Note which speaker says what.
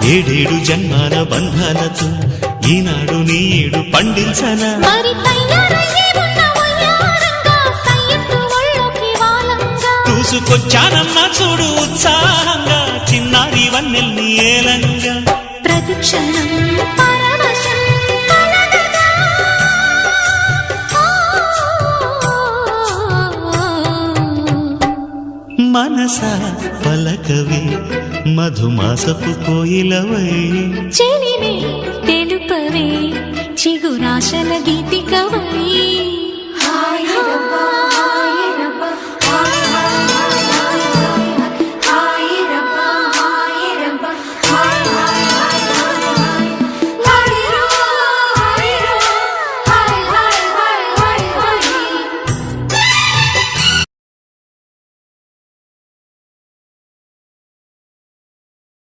Speaker 1: ఏడేడు జన్మాల బంధాలతో ఈనాడు నీడు పండించనా చూసుకొచ్చానమ్మా చూడు ఉత్సాహంగా చిన్నారి వన్నెల్ని ఏలంగా
Speaker 2: ప్రతిక్షణం
Speaker 1: మనసా పలకవే మధుమాసపు కోయిలవై
Speaker 2: చెలిమే తెలుపవే చిగురాశల గీతికవై